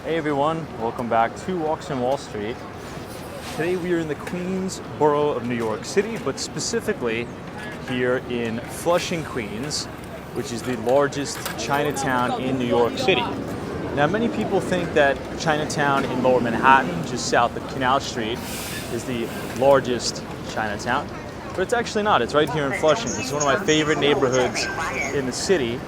Hey everyone, welcome back to Walks on Wall Street. Today we are in the Queens borough of New York City, but specifically here in Flushing, Queens, which is the largest Chinatown in New York City. Now many people think that Chinatown in Lower Manhattan, just south of Canal Street, is the largest Chinatown, but it's actually not. It's right here in Flushing. It's one of my favorite neighborhoods in the city.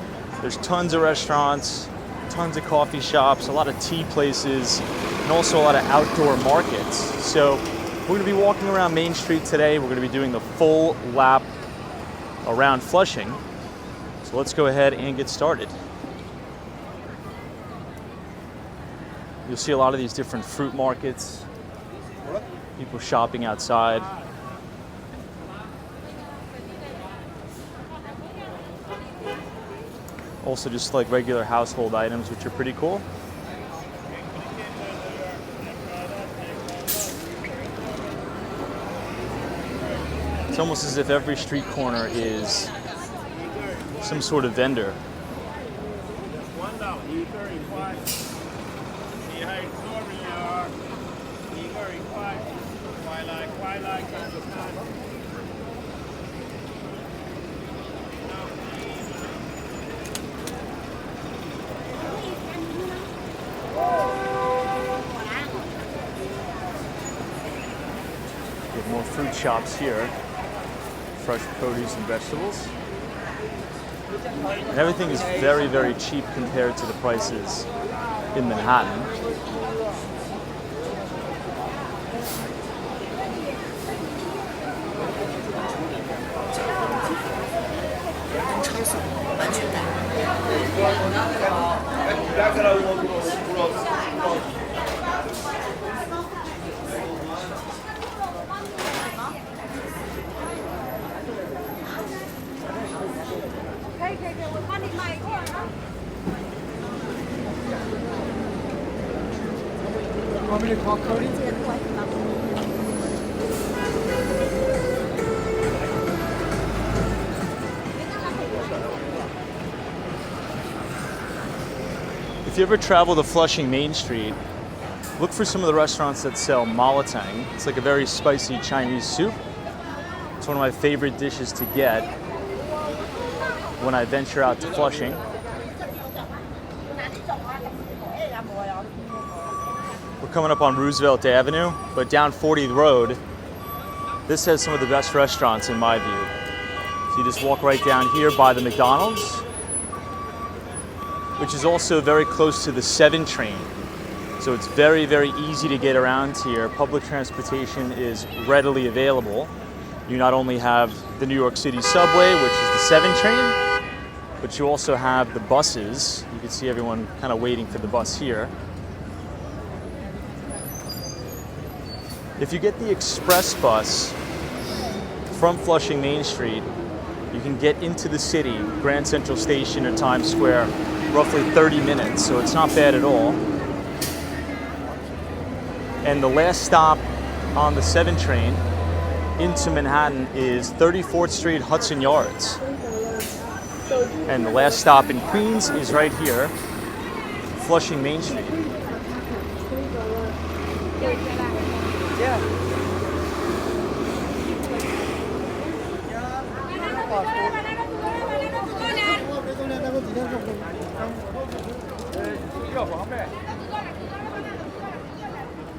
There's tons of restaurants, tons of coffee shops, a lot of tea places, and also a lot of outdoor markets. So we're going to be walking around Main Street today. We're going to be doing the full lap around Flushing. So let's go ahead and get started. You'll see a lot of these different fruit markets, people shopping outside. Also just like regular household items, which are pretty cool. It's almost as if every street corner is some sort of vendor. More fruit shops here, fresh produce and vegetables. And everything is very, very cheap compared to the prices in Manhattan. Want me to call Cody? If you ever travel to Flushing Main Street, look for some of the restaurants that sell malatang. It's like a very spicy Chinese soup. It's one of my favorite dishes to get when I venture out to Flushing. We're coming up on Roosevelt Avenue, but down 40th Road, this has some of the best restaurants in my view. So you just walk right down here by the McDonald's, which is also very close to the 7 train. So it's very, very easy to get around here. Public transportation is readily available. You not only have the New York City subway, which is the 7 train, but you also have the buses. You can see everyone kind of waiting for the bus here. If you get the express bus from Flushing Main Street, you can get into the city, Grand Central Station or Times Square, roughly 30 minutes, so it's not bad at all. And the last stop on the 7 train into Manhattan is 34th Street, Hudson Yards. And the last stop in Queens is right here, Flushing Main Street.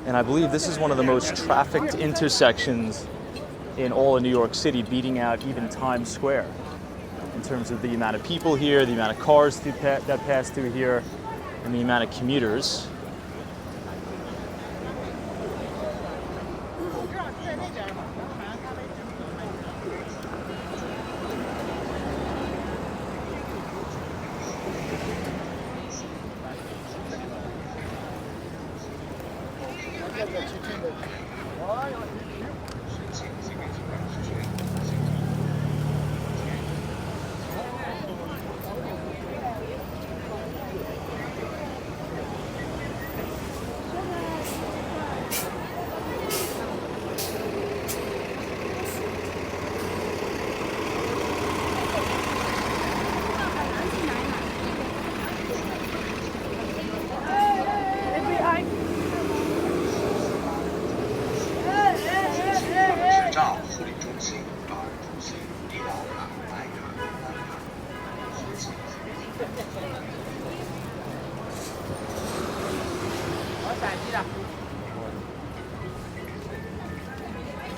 And I believe this is one of the most trafficked intersections in all of New York City, beating out even Times Square in terms of the amount of people here, the amount of cars that pass through here, and the amount of commuters.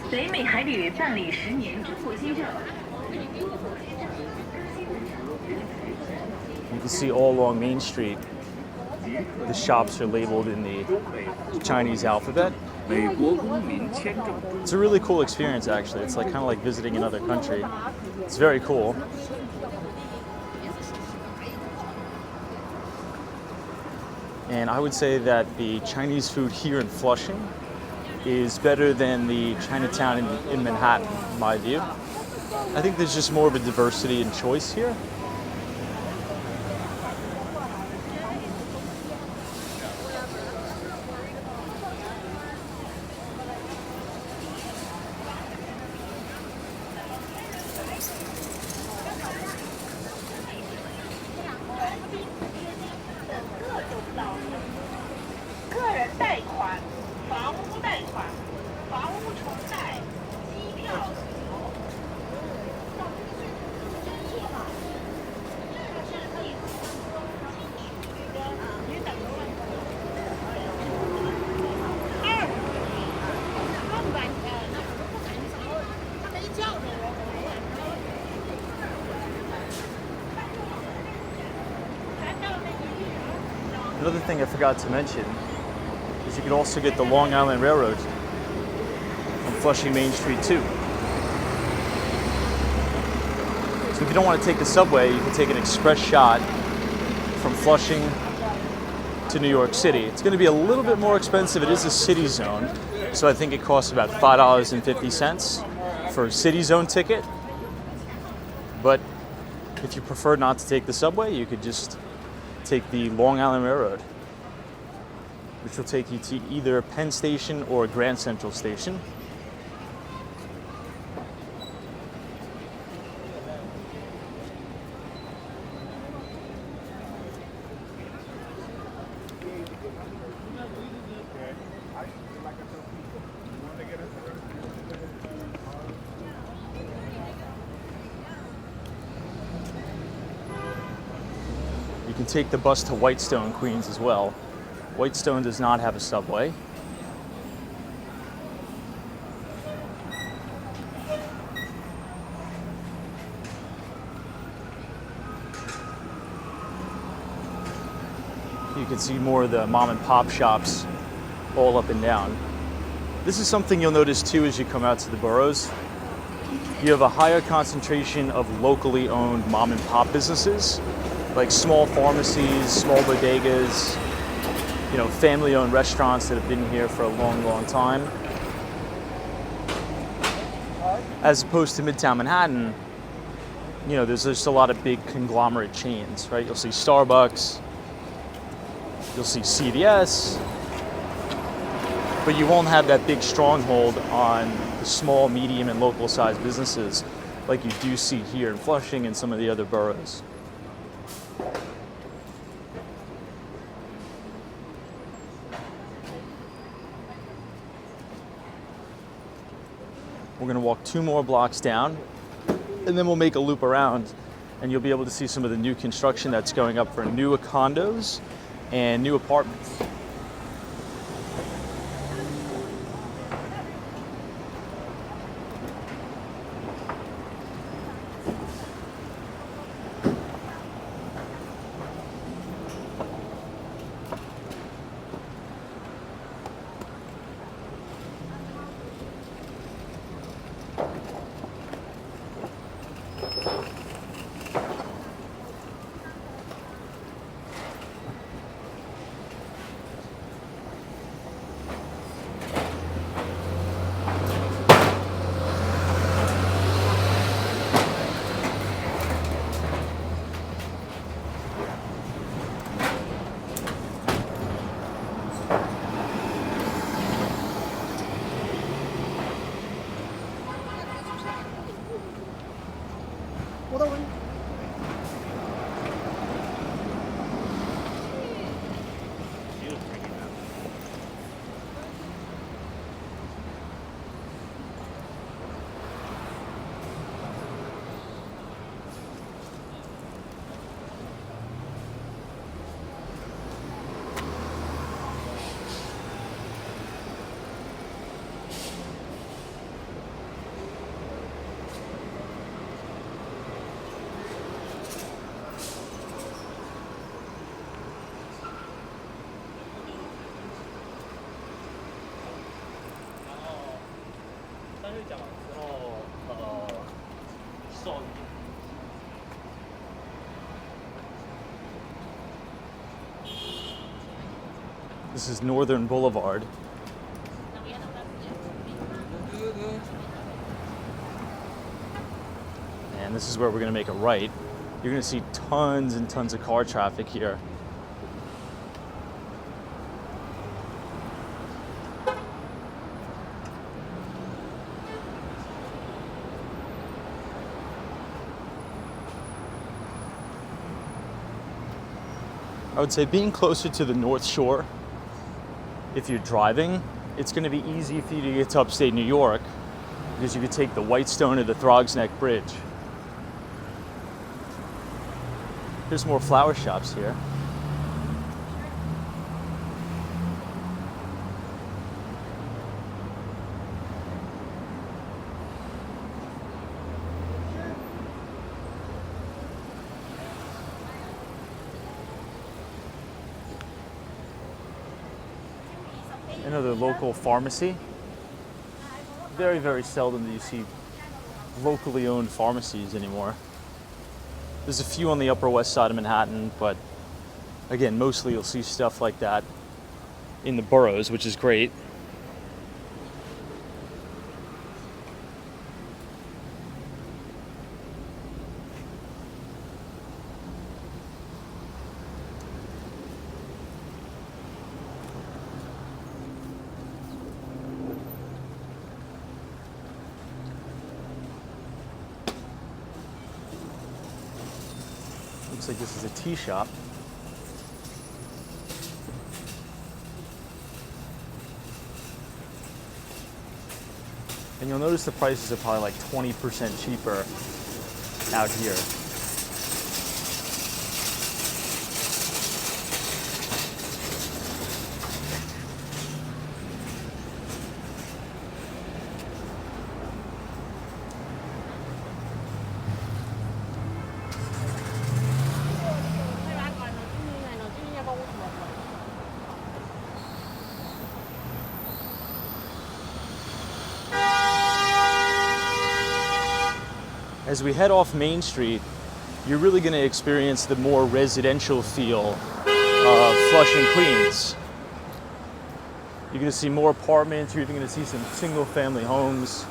北美海旅办理10年中国签证。 You can see all along Main Street, the shops are labeled in the Chinese alphabet. It's a really cool experience, actually. It's like kind of like visiting another country. It's very cool. And I would say that the Chinese food here in Flushing is better than the Chinatown in Manhattan, in my view. I think there's just more of a diversity in choice here. Another thing I forgot to mention is you could also get the Long Island Railroad from Flushing Main Street too. So if you don't want to take the subway, you can take an express shot from Flushing to New York City. It's going to be a little bit more expensive. It is a city zone, so I think it costs about $5.50 for a city zone ticket. But if you prefer not to take the subway, you could just take the Long Island Railroad, which will take you to either Penn Station or Grand Central Station. You can take the bus to Whitestone, Queens as well. Whitestone does not have a subway. You can see more of the mom and pop shops all up and down. This is something you'll notice too as you come out to the boroughs. You have a higher concentration of locally owned mom and pop businesses, like small pharmacies, small bodegas, you know, family-owned restaurants that have been here for a long, long time. As opposed to Midtown Manhattan, you know, there's just a lot of big conglomerate chains, right? You'll see Starbucks, you'll see CVS, but you won't have that big stronghold on the small, medium, and local-sized businesses like you do see here in Flushing and some of the other boroughs. We're going to walk 2 more blocks down, and then we'll make a loop around, and you'll be able to see some of the new construction that's going up for new condos and new apartments. This is Northern Boulevard. And this is where we're going to make a right. You're going to see tons and tons of car traffic here. I would say being closer to the North Shore, if you're driving, it's going to be easy for you to get to upstate New York because you could take the Whitestone or the Throgs Neck Bridge. There's more flower shops here. Another local pharmacy. Very, very seldom do you see locally owned pharmacies anymore. There's a few on the Upper West Side of Manhattan, but again, mostly you'll see stuff like that in the boroughs, which is great. Looks like this is a tea shop. And you'll notice the prices are probably like 20% cheaper out here. As we head off Main Street, you're really going to experience the more residential feel of Flushing, Queens. You're going to see more apartments, you're even going to see some single-family homes.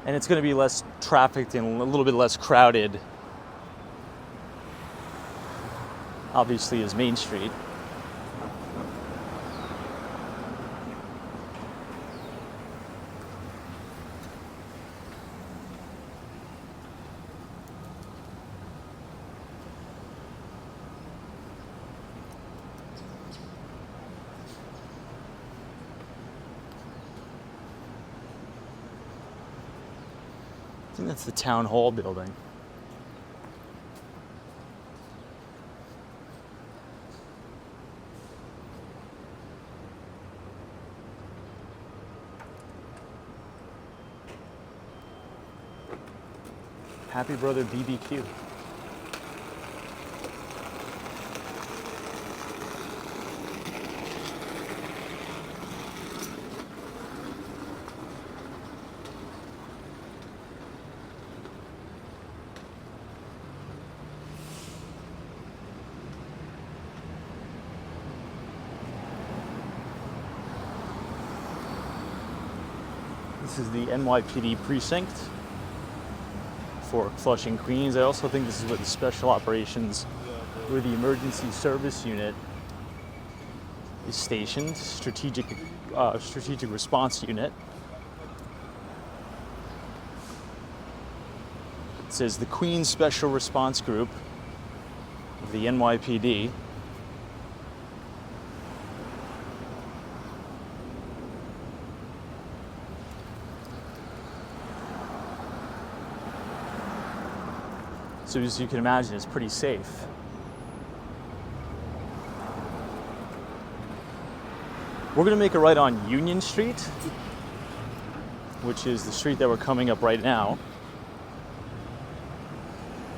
And it's going to be less trafficked and a little bit less crowded, obviously, as Main Street. I think that's the town hall building. Happy Brother BBQ. This is the NYPD precinct for Flushing, Queens. I also think this is where the Special Operations, where the Emergency Service Unit is stationed, Strategic Response Unit. It says the Queens Special Response Group of the NYPD. So as you can imagine, it's pretty safe. We're gonna make a right on Union Street, which is the street that we're coming up right now.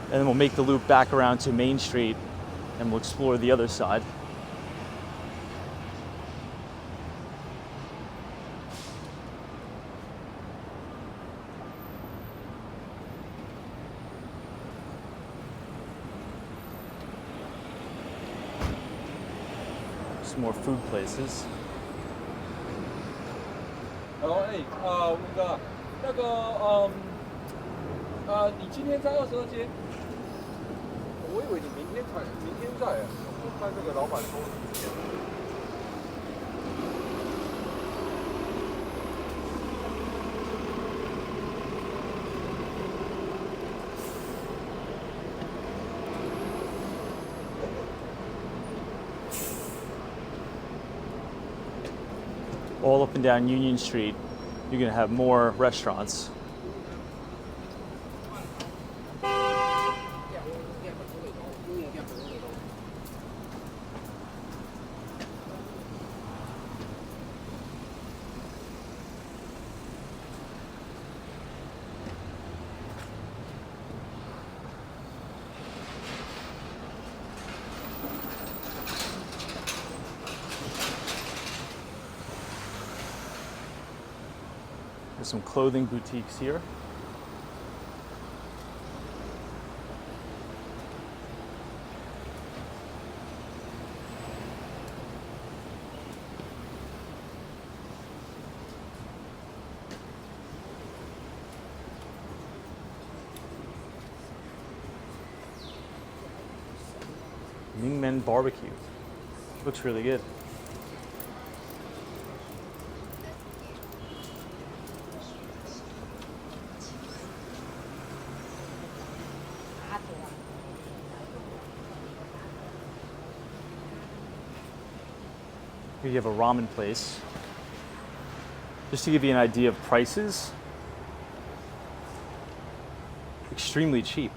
And then we'll make the loop back around to Main Street and we'll explore the other side. some more food places. 然后吴哥，你今天在22街？我以为你明天在啊，我看这个老板说。All up and down Union Street, you're gonna have more restaurants. There's some clothing boutiques here. Mingmen barbecue. Looks really good. Here you have a ramen place. Just to give you an idea of prices, extremely cheap.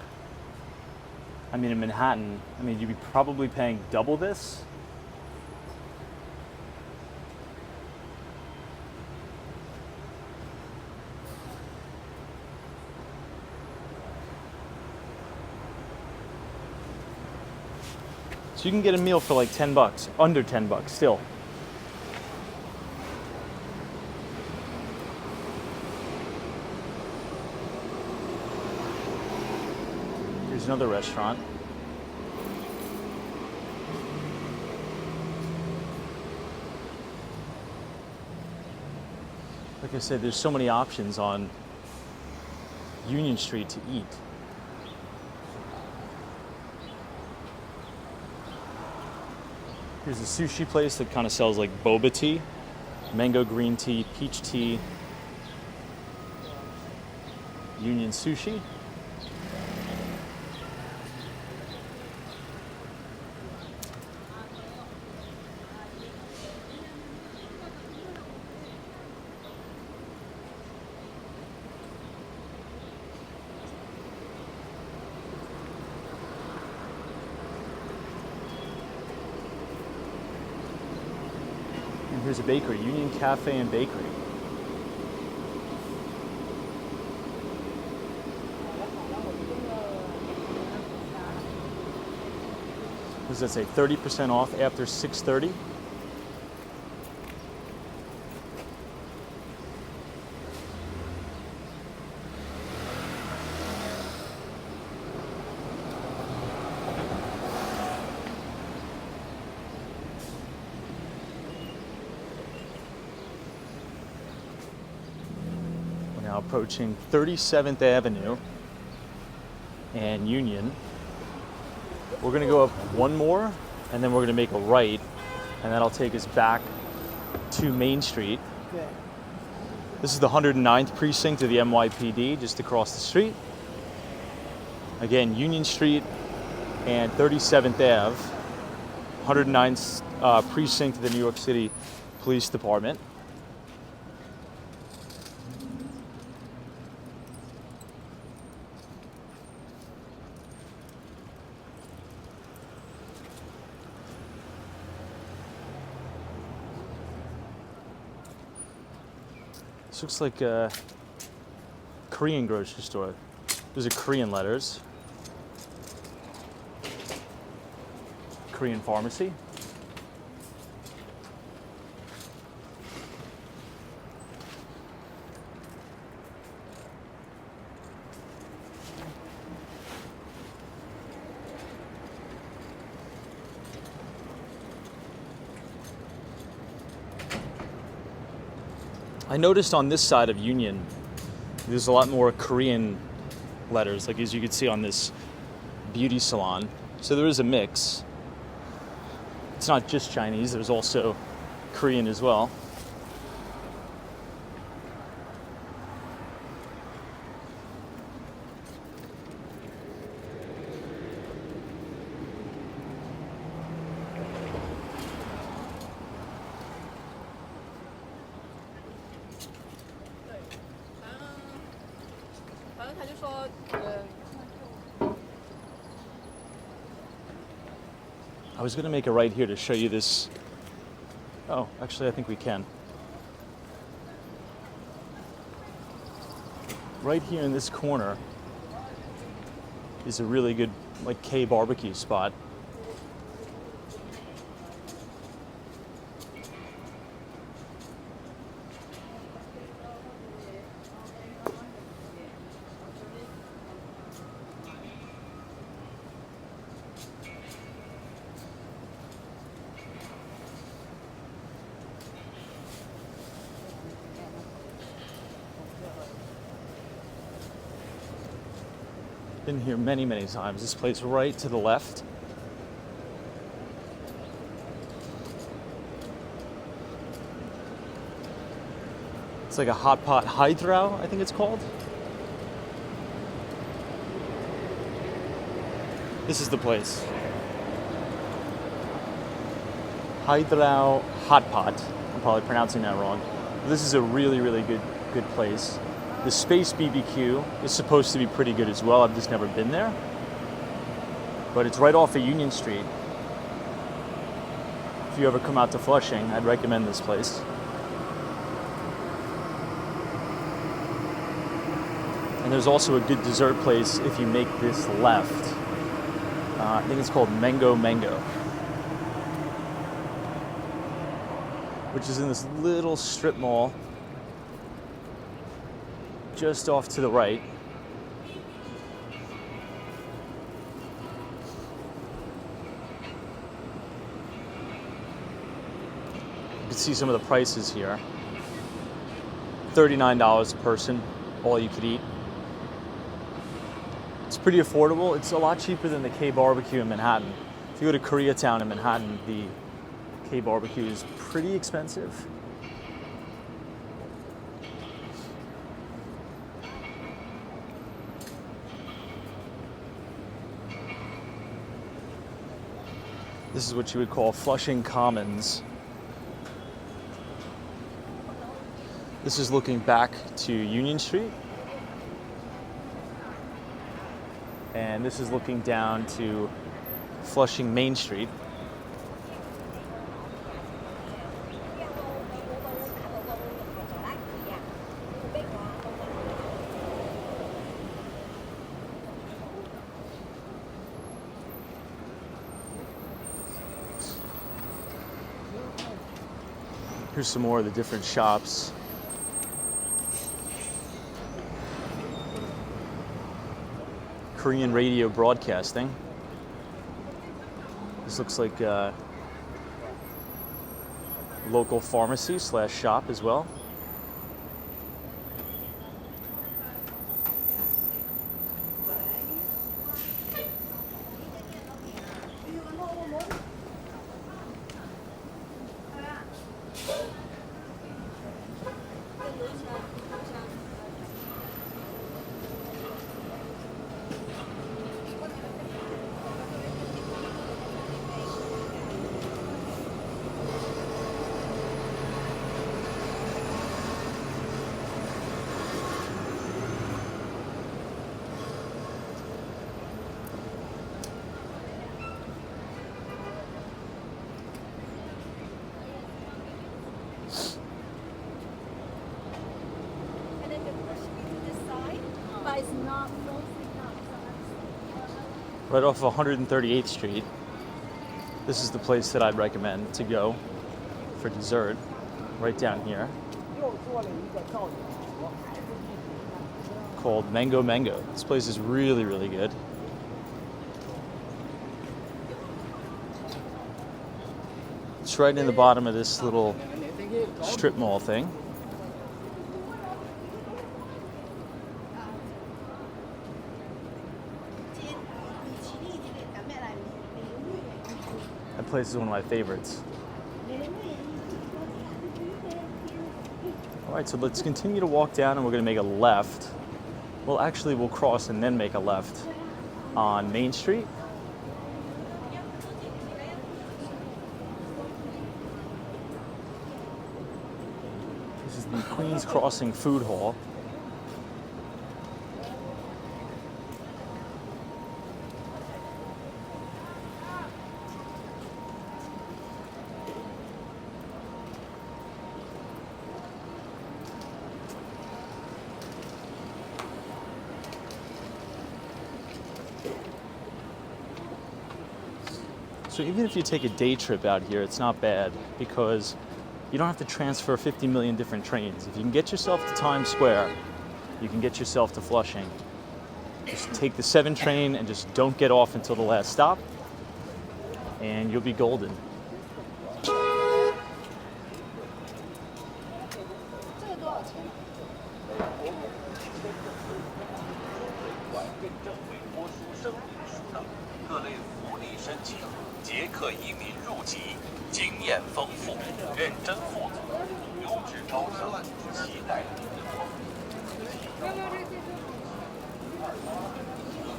I mean, in Manhattan, you'd be probably paying double this. So you can get a meal for like 10 bucks, under 10 bucks still. Here's another restaurant. Like I said, there's so many options on Union Street to eat. Here's a sushi place that kind of sells like boba tea, mango green tea, peach tea, Union Sushi. And here's a bakery, Union Cafe and Bakery. What does that say? 30% off after 6:30? We're now approaching 37th Avenue and Union. We're gonna go up one more, and then we're gonna make a right, and that'll take us back to Main Street. Okay. This is the 109th precinct of the NYPD, just across the street. Again, Union Street and 37th Ave, 109th precinct of the New York City Police Department. This looks like a Korean grocery store. Those are Korean letters. Korean pharmacy. I noticed on this side of Union, there's a lot more Korean letters, like as you can see on this beauty salon. So there is a mix. It's not just Chinese, there's also Korean as well. I was going to make a right here to show you this. Oh, actually, I think we can. Right here in this corner is a really good, like, K barbecue spot. Been here many, many times. This place right to the left. It's like a hot pot Hydra, I think it's called. This is the place. Hydra Hot Pot. I'm probably pronouncing that wrong. This is a really, really good place. The Space BBQ is supposed to be pretty good as well. I've just never been there. But it's right off of Union Street. If you ever come out to Flushing, I'd recommend this place. And there's also a good dessert place if you make this left. I think it's called Mango, which is in this little strip mall just off to the right. You can see some of the prices here. $39 a person, all you could eat. It's pretty affordable. It's a lot cheaper than the K barbecue in Manhattan. If you go to Koreatown in Manhattan, the K barbecue is pretty expensive. This is what you would call Flushing Commons. This is looking back to Union Street. And this is looking down to Flushing Main Street. Here's some more of the different shops. Korean radio broadcasting. This looks like a local pharmacy / shop as well. Right off of 138th Street. This is the place that I'd recommend to go for dessert, right down here. Called Mango. This place is really, really good. It's right in the bottom of this little strip mall thing. place is one of my favorites. All right, so let's continue to walk down and we're gonna make a left. Well, actually we'll cross and then make a left on Main Street. This is the Queens Crossing Food Hall. So even if you take a day trip out here, it's not bad because you don't have to transfer 50 million different trains. If you can get yourself to Times Square, you can get yourself to Flushing. Just take the 7 train and just don't get off until the last stop, and you'll be golden.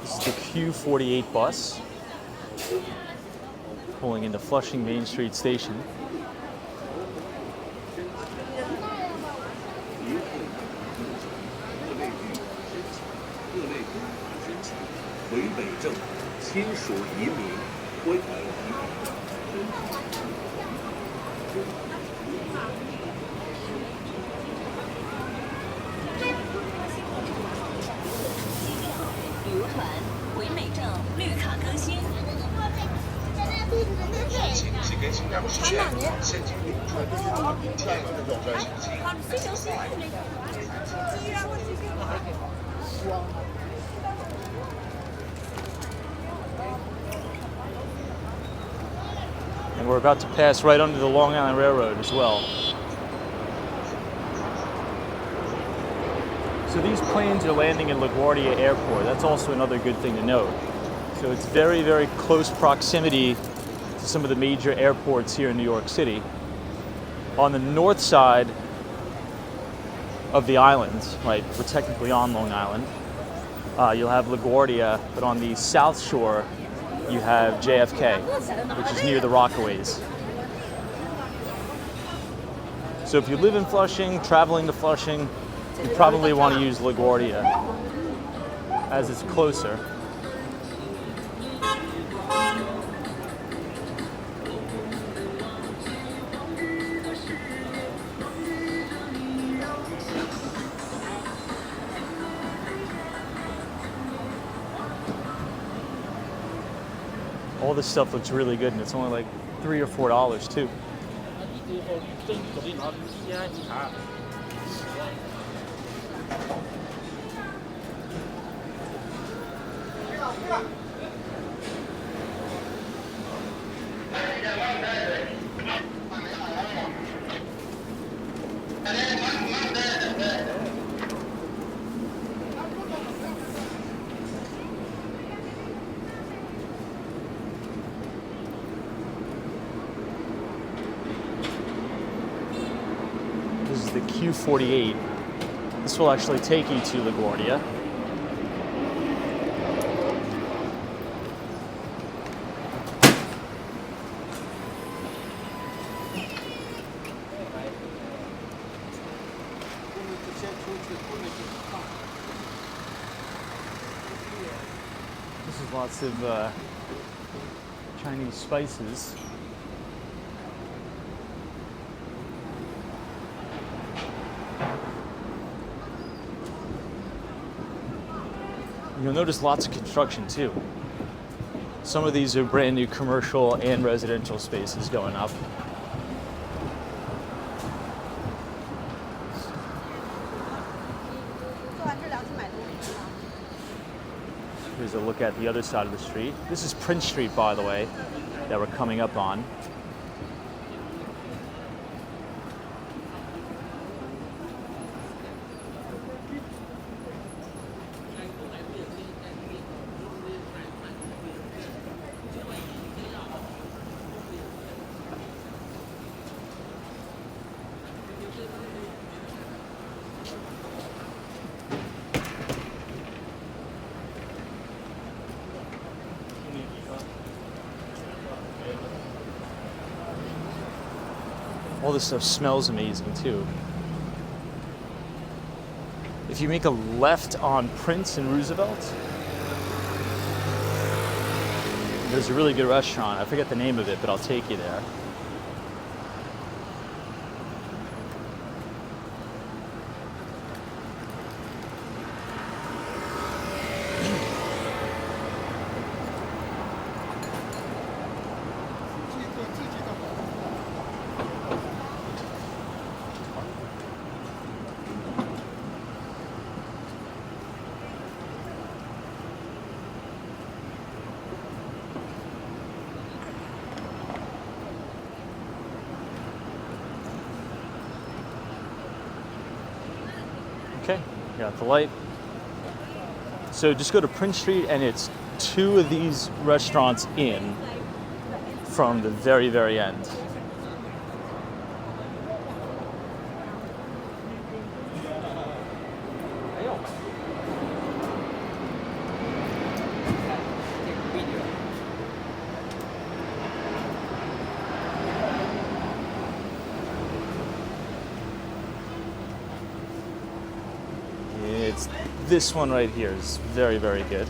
This is the Q48 bus pulling into Flushing Main Street Station. And we're about to pass right under the Long Island Railroad as well. So these planes are landing in LaGuardia Airport. That's also another good thing to note. So it's very, very close proximity to some of the major airports here in New York City. On the north side of the island, right, we're technically on Long Island, you'll have LaGuardia, but on the south shore, you have JFK, which is near the Rockaways. So if you live in Flushing, traveling to Flushing, you probably want to use LaGuardia as it's closer. All this stuff looks really good, and it's only like $3 or $4 too. This is the Q48. This will actually take you to LaGuardia. This is lots of Chinese spices. You'll notice lots of construction too. Some of these are brand new commercial and residential spaces going up. Here's a look at the other side of the street. This is Prince Street, by the way, that we're coming up on. All this stuff smells amazing too. If you make a left on Prince and Roosevelt, there's a really good restaurant. I forget the name of it, but I'll take you there. Okay, got the light. So just go to Prince Street and it's two of these restaurants in from the very, very end. It's this one right here is very, very good.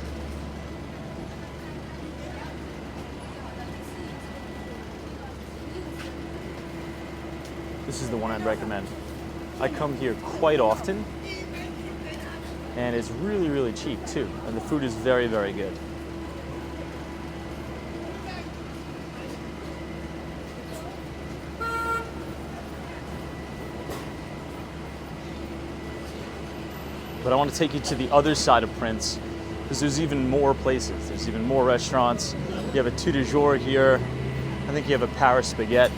This is the one I'd recommend. I come here quite often, and it's really, really cheap too, and the food is very, very good. But I want to take you to the other side of Prince because there's even more places. There's even more restaurants. You have a Tout de Jour here. I think you have a Paris Spaghetti.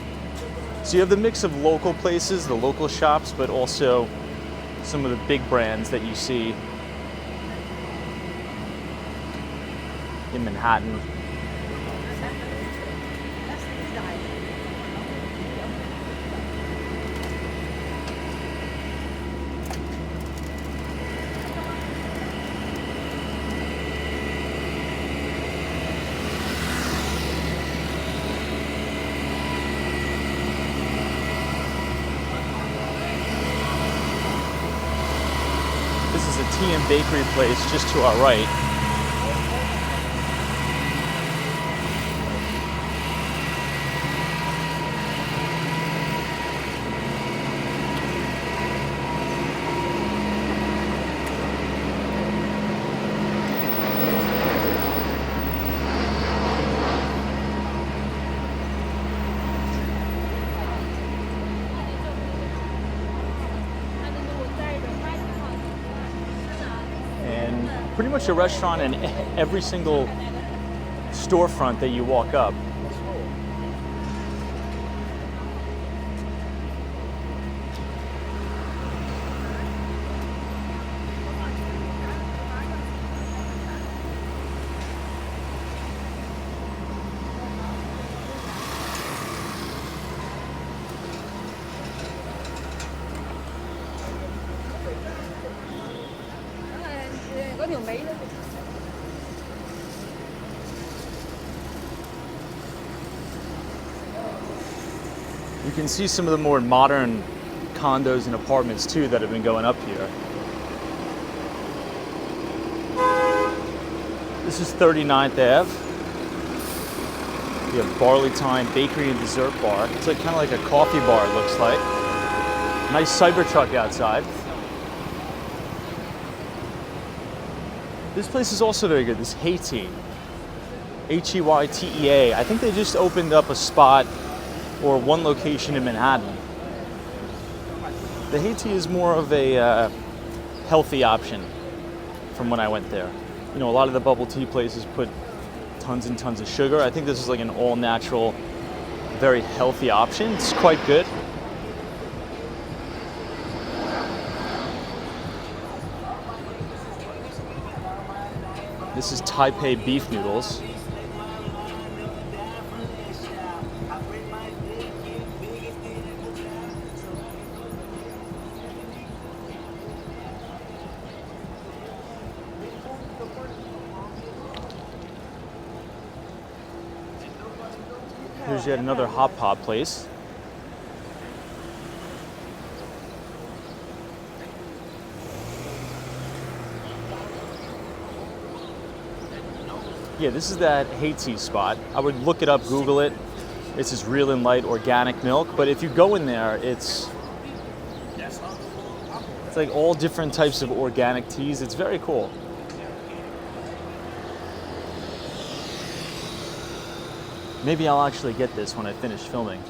So you have the mix of local places, the local shops, but also some of the big brands that you see in Manhattan. This is a tea and bakery place just to our right. Pretty much a restaurant in every single storefront that you walk up. You can see some of the more modern condos and apartments too that have been going up here. This is 39th Ave. You have Barley Time Bakery and Dessert Bar. It's like kind of like a coffee bar, it looks like. Nice Cybertruck outside. This place is also very good, this Haiti. H-E-Y-T-E-A. I think they just opened up a spot or one location in Manhattan. The Haiti is more of a healthy option from when I went there. You know, a lot of the bubble tea places put tons and tons of sugar. I think this is like an all-natural, very healthy option. It's quite good. This is Taipei beef noodles. Here's yet another hot pot place. Yeah, this is that Haiti spot. I would look it up, Google it. It's this real and light organic milk. But if you go in there, it's like all different types of organic teas. It's very cool. Maybe I'll actually get this when I finish filming.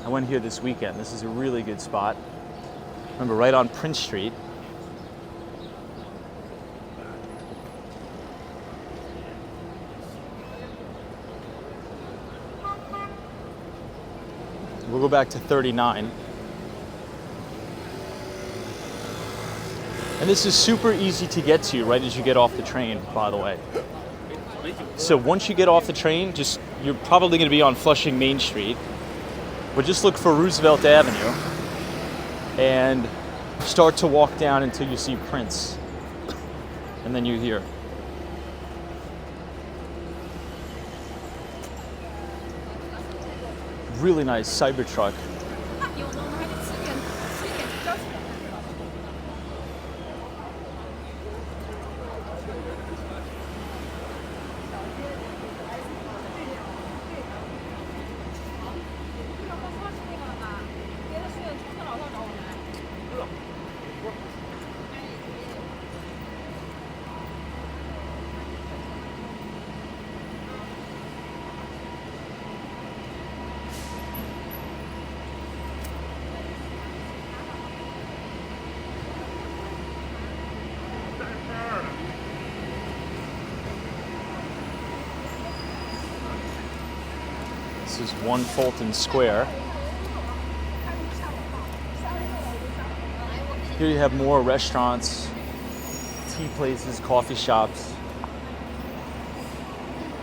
I went here this weekend. This is a really good spot. Remember, right on Prince Street. We'll go back to 39. And this is super easy to get to right as you get off the train, by the way. So once you get off the train, you're probably going to be on Flushing Main Street, but just look for Roosevelt Avenue and start to walk down until you see Prince, and then you're here. Really nice Cybertruck. This is 1 Fulton Square. Here you have more restaurants, tea places, coffee shops.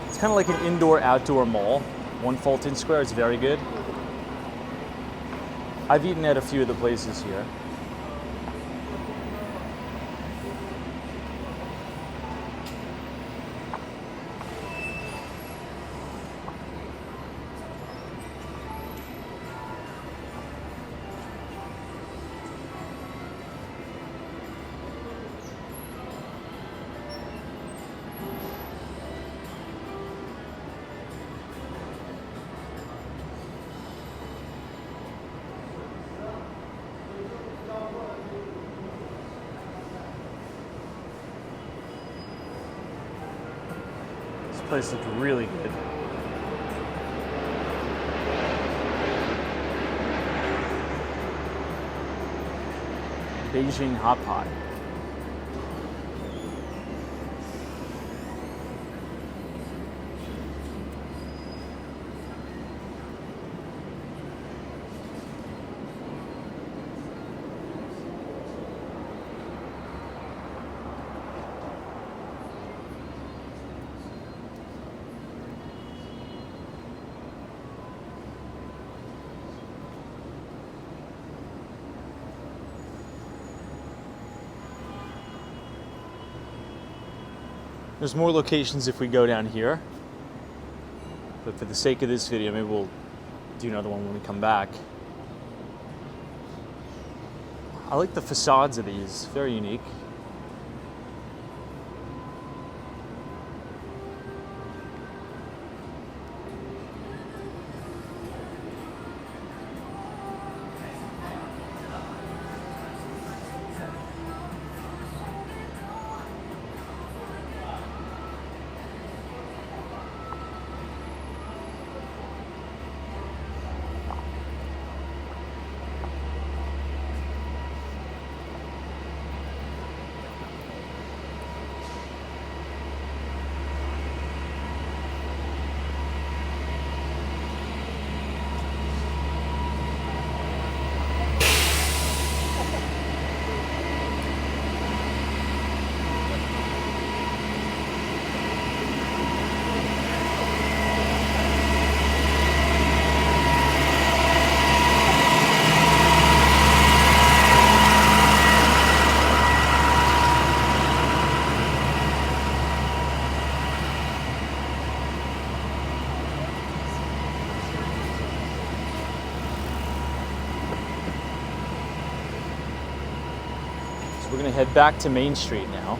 It's kind of like an indoor-outdoor mall. 1 Fulton Square is very good. I've eaten at a few of the places here. This place looks really good. Beijing hot pot. There's more locations if we go down here, but for the sake of this video, maybe we'll do another one when we come back. I like the facades of these, very unique. We're gonna head back to Main Street now.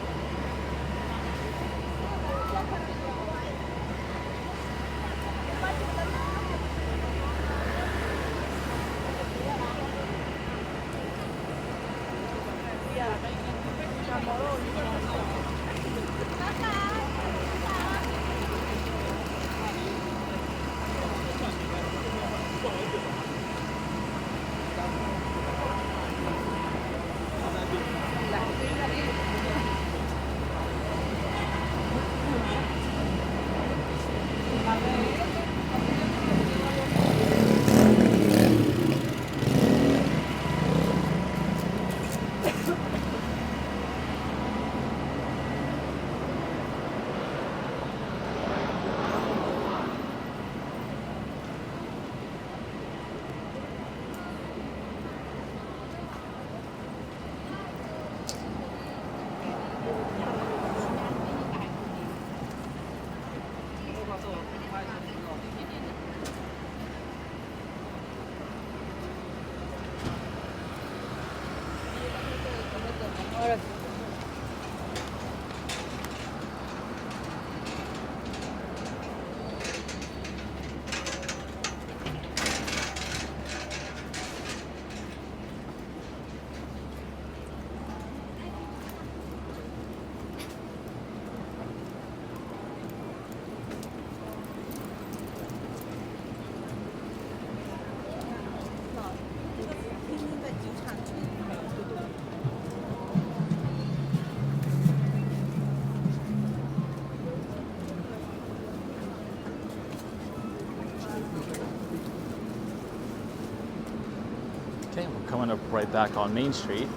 Okay, we're coming up right back on Main Street.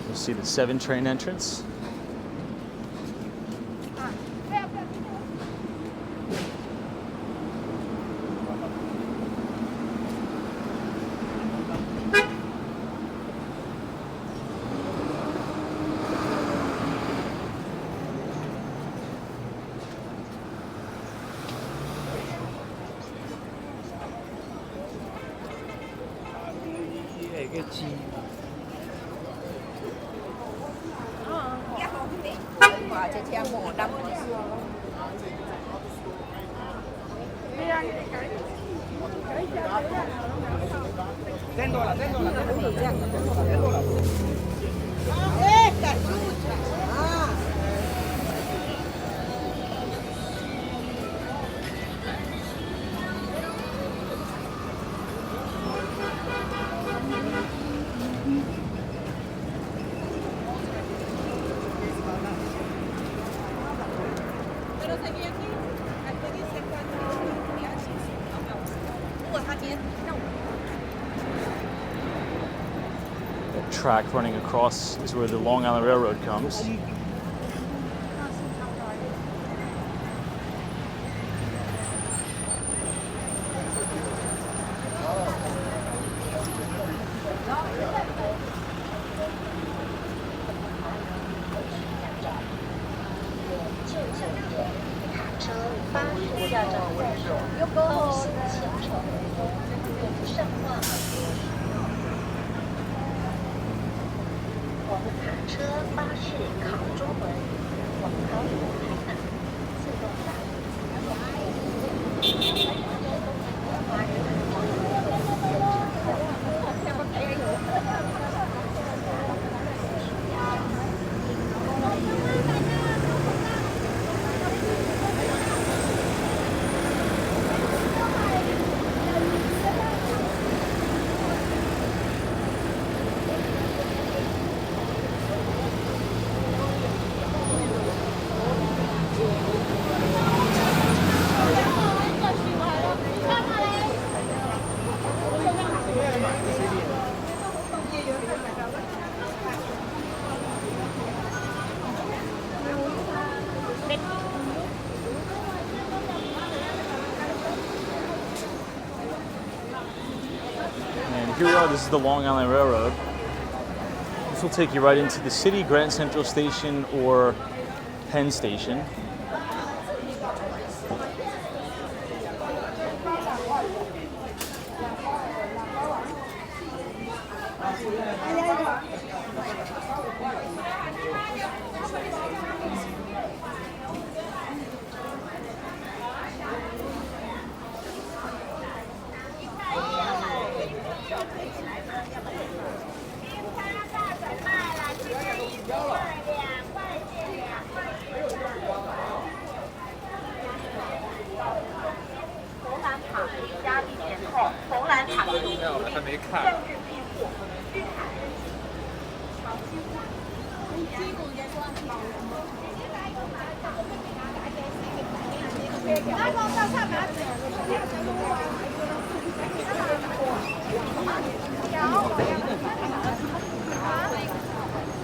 You'll see the 7 train entrance. The track running across is where the Long Island Railroad comes. And here we are, this is the Long Island Railroad. This will take you right into the city, Grand Central Station or Penn Station.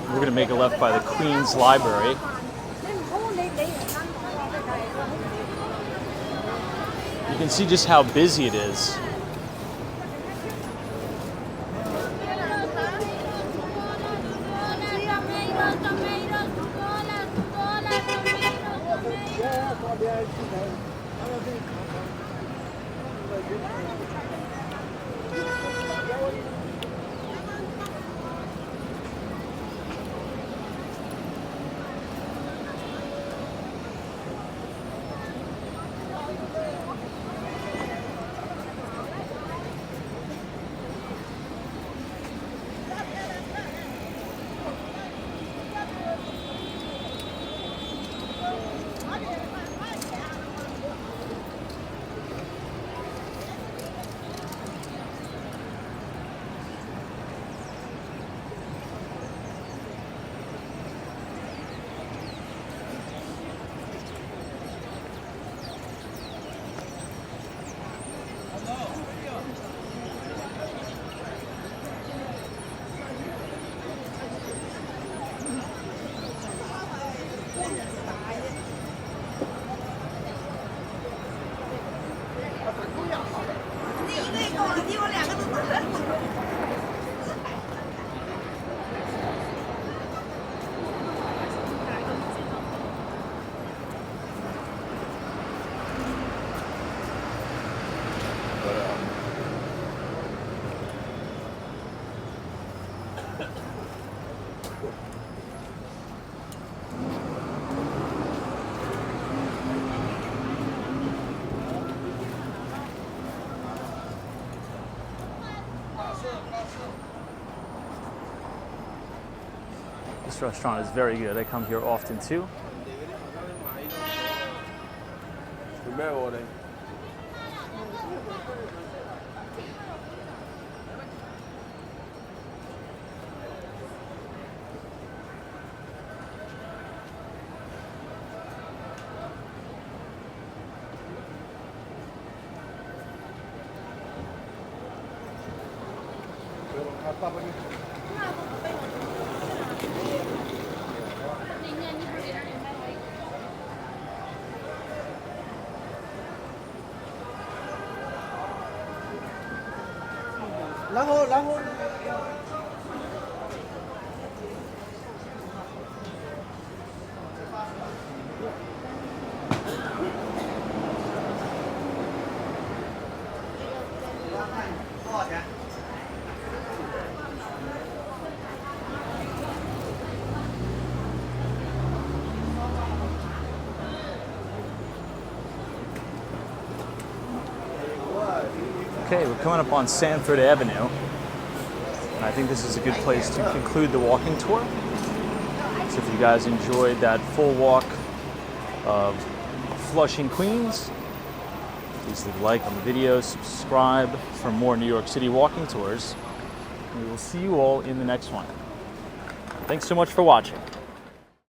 We're going to make a left by the Queen's Library. You can see just how busy it is. This restaurant is very good. I come here often too. Okay, we're coming up on Sanford Avenue, and I think this is a good place to conclude the walking tour. So if you guys enjoyed that full walk of Flushing, Queens, please leave a like on the video, subscribe for more New York City walking tours, and we will see you all in the next one. Thanks so much for watching.